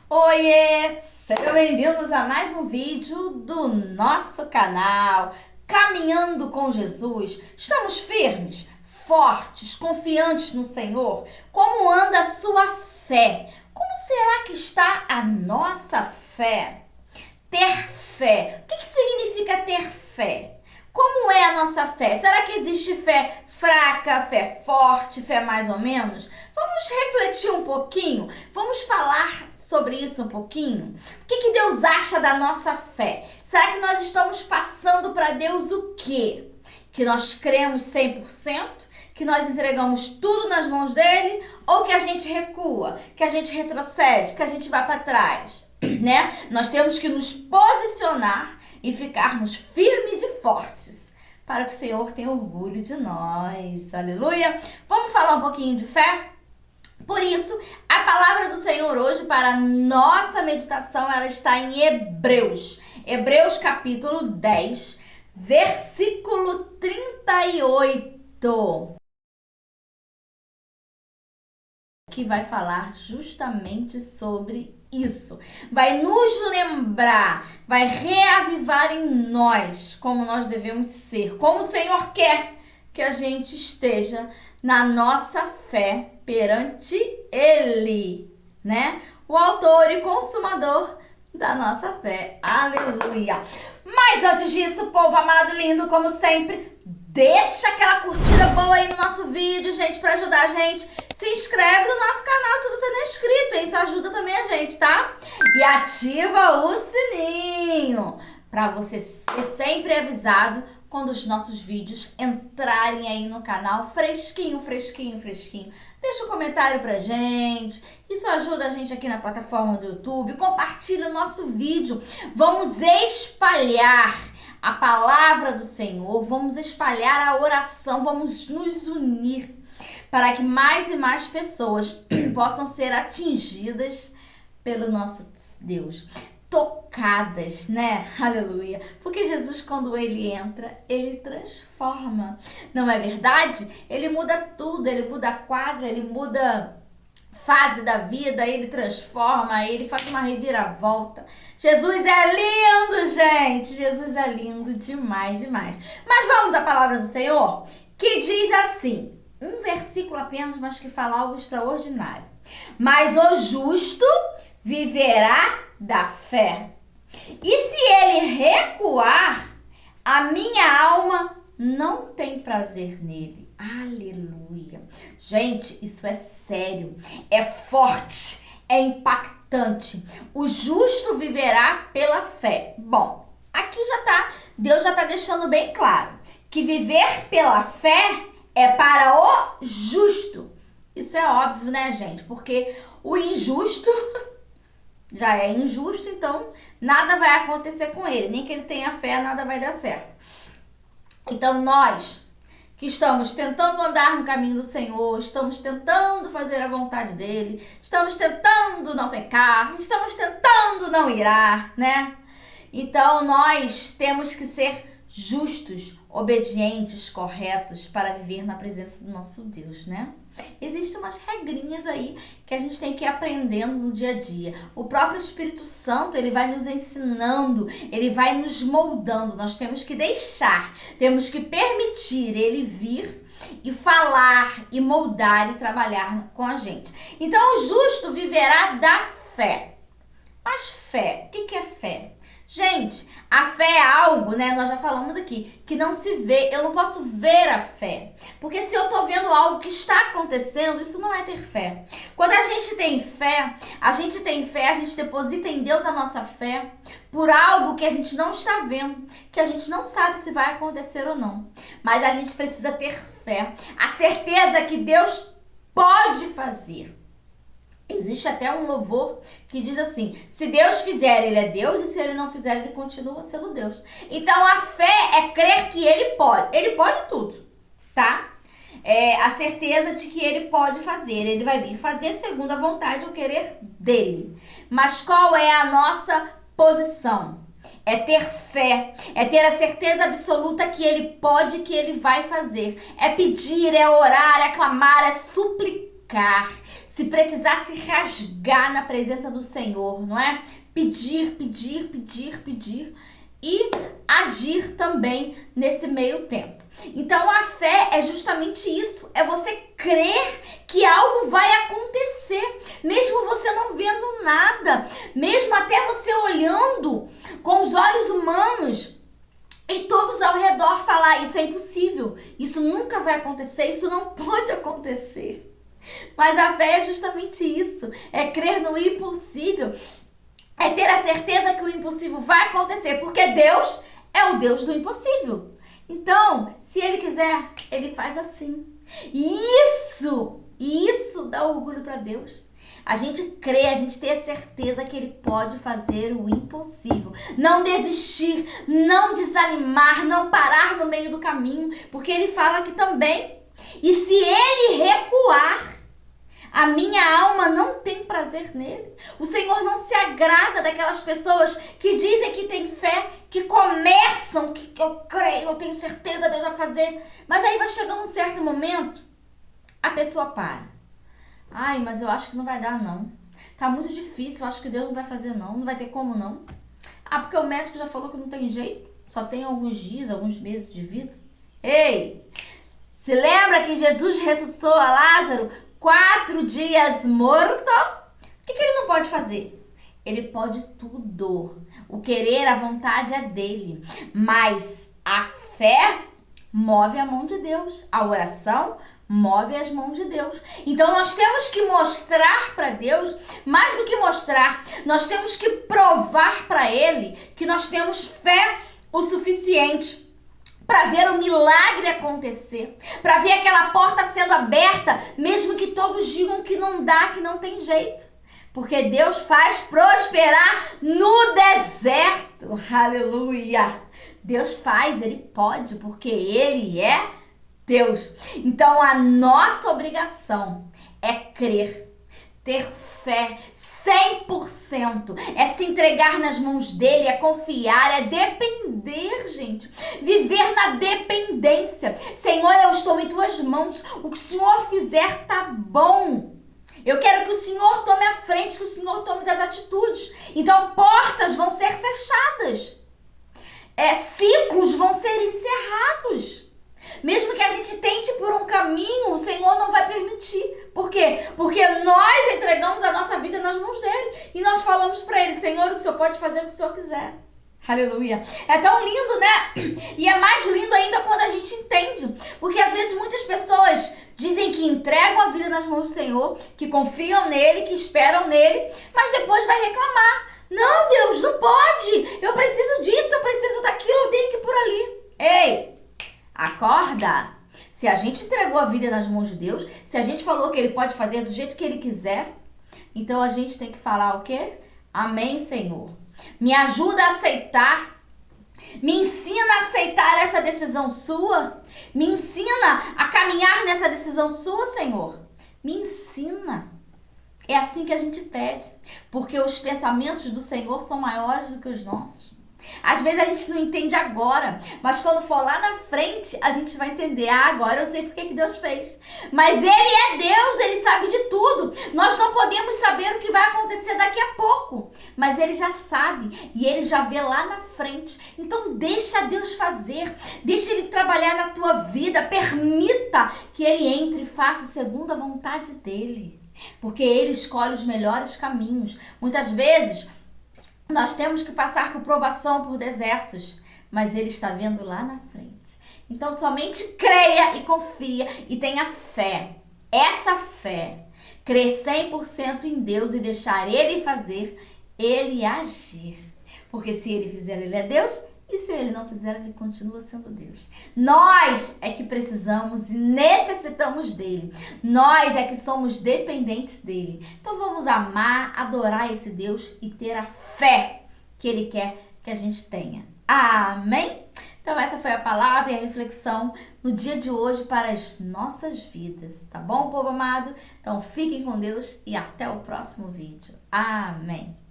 Oiê! Sejam bem-vindos a mais um vídeo do nosso canal Caminhando com Jesus. Estamos firmes, fortes, confiantes no Senhor? Como anda a sua fé? Como será que está a nossa fé? Ter fé. O que significa ter fé? Como é a nossa fé? Será que existe fé fraca, fé forte, fé mais ou menos? Vamos refletir um pouquinho? Vamos falar sobre isso um pouquinho? O que Deus acha da nossa fé? Será que nós estamos passando para Deus o quê? Que nós cremos 100%? Que nós entregamos tudo nas mãos dele? Ou que a gente recua? Que a gente retrocede? Que a gente vai para trás? Né? Nós temos que nos posicionar e ficarmos firmes e fortes para que o Senhor tenha orgulho de nós. Aleluia! Vamos falar um pouquinho de fé? Por isso, a palavra do Senhor hoje para a nossa meditação, ela está em Hebreus. Hebreus capítulo 10, versículo 38. Que vai falar justamente sobre isso. Vai nos lembrar, vai reavivar em nós como nós devemos ser, como o Senhor quer que a gente esteja na nossa fé perante Ele, né? O autor e consumador da nossa fé. Aleluia! Mas antes disso, povo amado, lindo, como sempre, deixa aquela curtida boa aí no nosso vídeo, gente, para ajudar a gente. Se inscreve no nosso canal se você não é inscrito, hein? Isso ajuda também a gente, tá? E ativa o sininho para você ser sempre avisado quando os nossos vídeos entrarem aí no canal fresquinho. Deixa um comentário pra gente, isso ajuda a gente aqui na plataforma do YouTube. Compartilha o nosso vídeo, vamos espalhar a palavra do Senhor, vamos espalhar a oração, vamos nos unir para que mais e mais pessoas possam ser atingidas pelo nosso Deus. Tocadas, né? Aleluia. Porque Jesus, quando ele entra, ele transforma. Não é verdade? Ele muda tudo, ele muda a quadra, ele muda fase da vida, ele transforma, ele faz uma reviravolta. Jesus é lindo, gente. Jesus é lindo demais, demais. Mas vamos à palavra do Senhor, que diz assim, um versículo apenas, mas que fala algo extraordinário. Mas o justo viverá da fé. E se ele recuar, a minha alma não tem prazer nele. Aleluia. Gente, isso é sério, é forte, é impactante. O justo viverá pela fé. Bom, aqui Deus já está deixando bem claro que viver pela fé é para o justo. Isso é óbvio, né, gente? Porque o injusto já é injusto, então nada vai acontecer com ele. Nem que ele tenha fé, nada vai dar certo. Então nós que estamos tentando andar no caminho do Senhor, estamos tentando fazer a vontade dele, estamos tentando não pecar, estamos tentando não irar, né? Então nós temos que ser justos, obedientes, corretos para viver na presença do nosso Deus, né? Existem umas regrinhas aí que a gente tem que ir aprendendo no dia a dia. O próprio Espírito Santo, ele vai nos ensinando, ele vai nos moldando. Nós temos que deixar, temos que permitir ele vir e falar, e moldar e trabalhar com a gente. Então o justo viverá da fé. Mas fé, o que é fé? Gente, a fé é algo, né? Nós já falamos aqui, que não se vê. Eu não posso ver a fé. Porque se eu tô vendo algo que está acontecendo, isso não é ter fé. Quando a gente tem fé, a gente deposita em Deus a nossa fé por algo que a gente não está vendo, que a gente não sabe se vai acontecer ou não. Mas a gente precisa ter fé, a certeza que Deus pode fazer. Existe até um louvor que diz assim, se Deus fizer, ele é Deus, e se ele não fizer, ele continua sendo Deus. Então a fé é crer que ele pode tudo, tá? É a certeza de que ele pode fazer, ele vai vir fazer segundo a vontade e o querer dele. Mas qual é a nossa posição? É ter fé, é ter a certeza absoluta que ele pode, que ele vai fazer. É pedir, é orar, é clamar, é suplicar. se precisar se rasgar na presença do Senhor, não é? Pedir e agir também nesse meio tempo. Então a fé é justamente isso, é você crer que algo vai acontecer, mesmo você não vendo nada, mesmo até você olhando com os olhos humanos e todos ao redor falar, isso é impossível, isso nunca vai acontecer, isso não pode acontecer. Mas a fé é justamente isso, é crer no impossível, é ter a certeza que o impossível vai acontecer, porque Deus é o Deus do impossível. Então, se Ele quiser, Ele faz assim. E isso dá orgulho para Deus. A gente crê, a gente tem a certeza que Ele pode fazer o impossível. Não desistir, não desanimar, não parar no meio do caminho, porque Ele fala aqui também. E se Ele recuar, a minha alma não tem prazer nele. O Senhor não se agrada daquelas pessoas que dizem que têm fé, que começam, que eu creio, eu tenho certeza, Deus vai fazer. Mas aí vai chegando um certo momento, a pessoa para. Ai, mas eu acho que não vai dar não. Tá muito difícil, eu acho que Deus não vai fazer não, não vai ter como não. Ah, porque o médico já falou que não tem jeito, só tem alguns dias, alguns meses de vida. Ei, se lembra que Jesus ressuscitou a Lázaro 4 dias morto? O que ele não pode fazer? Ele pode tudo. O querer, a vontade é dele. Mas a fé move a mão de Deus. A oração move as mãos de Deus. Então nós temos que mostrar para Deus, mais do que mostrar, nós temos que provar para Ele que nós temos fé o suficiente para ver o milagre acontecer, para ver aquela porta sendo aberta, mesmo que todos digam que não dá, que não tem jeito. Porque Deus faz prosperar no deserto. Aleluia! Deus faz, Ele pode, porque Ele é Deus. Então a nossa obrigação é crer, ter fé 100%, é se entregar nas mãos dele, é confiar, é depender, gente, viver na dependência. Senhor, eu estou em tuas mãos, o que o Senhor fizer tá bom. Eu quero que o Senhor tome a frente, que o Senhor tome as atitudes. Então portas vão ser fechadas, ciclos vão ser encerrados. Mesmo que a gente tente por um caminho, o Senhor não vai permitir. Por quê? Porque nós entregamos a nossa vida nas mãos dele. E nós falamos para ele, Senhor, o Senhor pode fazer o que o Senhor quiser. Aleluia. É tão lindo, né? E é mais lindo ainda quando a gente entende. Porque às vezes muitas pessoas dizem que entregam a vida nas mãos do Senhor, que confiam nele, que esperam nele, mas depois vai reclamar. Não, Deus, não pode. Eu preciso disso, eu preciso daquilo, eu tenho que ir por ali. Ei! Acorda! Se a gente entregou a vida nas mãos de Deus, se a gente falou que Ele pode fazer do jeito que Ele quiser, então a gente tem que falar o quê? Amém, Senhor. Me ajuda a aceitar. Me ensina a aceitar essa decisão sua. Me ensina a caminhar nessa decisão sua, Senhor. Me ensina. É assim que a gente pede, porque os pensamentos do Senhor são maiores do que os nossos. Às vezes a gente não entende agora, mas quando for lá na frente, a gente vai entender. Ah, agora eu sei porque que Deus fez. Mas Ele é Deus, Ele sabe de tudo. Nós não podemos saber o que vai acontecer daqui a pouco, mas Ele já sabe e Ele já vê lá na frente. Então deixa Deus fazer, deixa Ele trabalhar na tua vida, permita que Ele entre e faça segundo a vontade dEle, porque Ele escolhe os melhores caminhos. Muitas vezes nós temos que passar por provação, por desertos, mas Ele está vendo lá na frente. Então somente creia e confia e tenha fé. Essa fé, crer 100% em Deus e deixar Ele fazer, Ele agir. Porque se Ele fizer, Ele é Deus, e se Ele não fizer, Ele continua sendo Deus. Nós é que precisamos e necessitamos dEle. Nós é que somos dependentes dEle. Então vamos amar, adorar esse Deus e ter a fé que Ele quer que a gente tenha. Amém? Então essa foi a palavra e a reflexão no dia de hoje para as nossas vidas. Tá bom, povo amado? Então fiquem com Deus e até o próximo vídeo. Amém.